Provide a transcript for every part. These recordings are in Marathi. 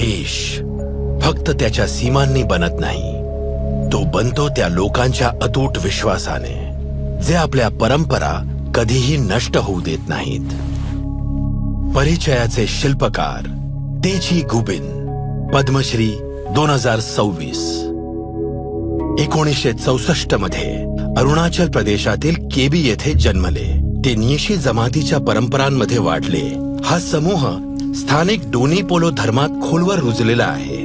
देश फक्त त्याच्या सीमांनी बनत नाही, तो बनतो त्या लोकांच्या अतूट विश्वासाने जे आपल्या परंपरा कधीही नष्ट होऊ देत नाहीत. परिचयाचे शिल्पकार तेची गुबिन, पद्मश्री 2026. 1964 मध्ये अरुणाचल प्रदेशातील केबी येथे जन्मले. ते निशी जमातीच्या परंपरांमध्ये वाढले. हा समूह स्थानिक डोनी पोलो धर्मात खोलवर रुजलेला आहे.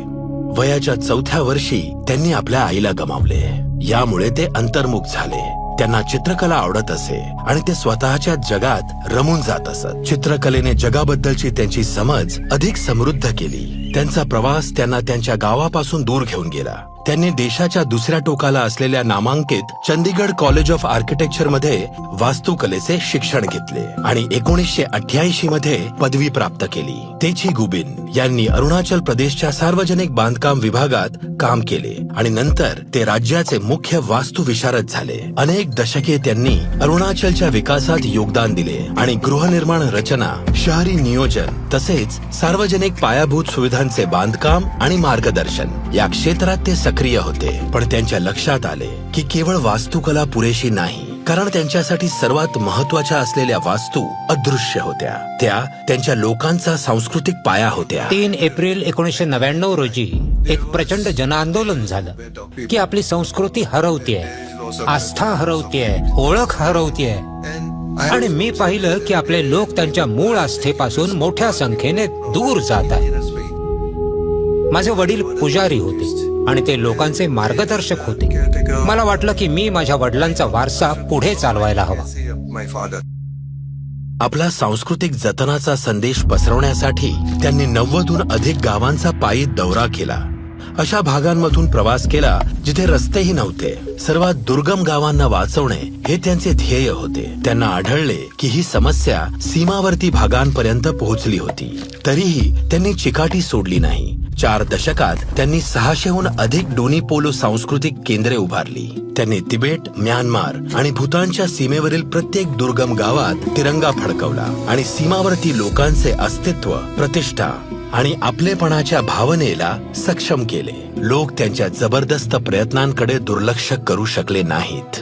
वयाच्या 4थ्या वर्षी त्यांनी आपल्या आईला गमावले. यामुळे ते अंतर्मुख झाले. त्यांना चित्रकला आवडत असे आणि ते स्वतःच्या जगात रमून जात असत. चित्रकलेने जगाबद्दलची त्यांची समज अधिक समृद्ध केली. त्यांचा प्रवास त्यांना त्यांच्या गावापासून दूर घेऊन गेला. त्यांनी देशाच्या दुसऱ्या टोकाला असलेल्या नामांकित चंदीगड कॉलेज ऑफ आर्किटेक्चर मध्ये वास्तुकलेचे शिक्षण घेतले आणि 1988 मध्ये पदवी प्राप्त केली. तेची गुबिन यांनी अरुणाचल प्रदेशच्या सार्वजनिक बांधकाम विभागात काम केले आणि नंतर ते राज्याचे मुख्य वास्तु विशारद झाले. अनेक दशके त्यांनी अरुणाचलच्या विकासात योगदान दिले आणि गृहनिर्माण रचना, शहरी नियोजन तसेच सार्वजनिक पायाभूत सुविधांचे बांधकाम आणि मार्गदर्शन या क्षेत्रात ते सक्रिय होते. पण त्यांच्या लक्षात आले की केवळ वास्तुकला पुरेशी नाही, कारण त्यांच्यासाठी सर्वात महत्वाच्या असलेल्या वास्तू अदृश्य होत्या. त्या त्यांच्या लोकांचा सांस्कृतिक पाया होत्या. 3 एप्रिल 1999 रोजी एक प्रचंड जनआंदोलन झालं की आपली संस्कृती हरवतीये, आस्था हरवतीये, ओळख हरवतीये. आणि मी पाहिलं की आपले लोक त्यांच्या मूळ आस्थेपासून मोठ्या संख्येने दूर जात आहेत. माझे वडील पुजारी होते आणि ते लोकांचे मार्गदर्शक होते. मला वाटलं की मी माझ्या वडिलांचा वारसा पुढे चालवायला हवा. आपला सांस्कृतिक जतनाचा संदेश पसरवण्यासाठी त्यांनी 90हून अधिक गावांचा पायी दौरा केला. अशा भागांमधून प्रवास केला जिथे रस्तेही नव्हते. सर्वात दुर्गम गावांना वाचवणे हे त्यांचे ध्येय होते. त्यांना आढळले की ही समस्या सीमावर्ती भागांपर्यंत पोहोचली होती. तरीही त्यांनी चिकाटी सोडली नाही. 4 दशकात त्यांनी 600हून अधिक डोनी पोलो सांस्कृतिक केंद्रे उभारली. त्यांनी तिबेट, म्यानमार आणि भूतानच्या सीमेवरील प्रत्येक दुर्गम गावात तिरंगा फडकवला आणि सीमावर्ती लोकांचे अस्तित्व, प्रतिष्ठा आणि आपलेपणाच्या भावनेला सक्षम केले. लोक त्यांच्या जबरदस्त प्रयत्नांकडे दुर्लक्ष करू शकले नाहीत.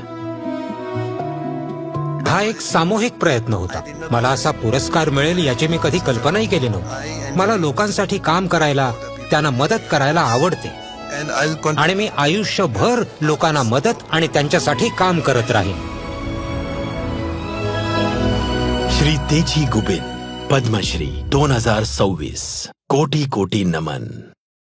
हा एक सामूहिक प्रयत्न होता. मला असा पुरस्कार मिळेल याची मी कधी कल्पनाही केली नव्हती. मला लोकांसाठी काम करायला, त्यांना मदत करायला आवडते आणि मी आयुष्यभर लोकांना मदत आणि त्यांच्यासाठी काम करत राहीन. श्री तेची गुबिन, पद्मश्री 2026. कोटी कोटी नमन.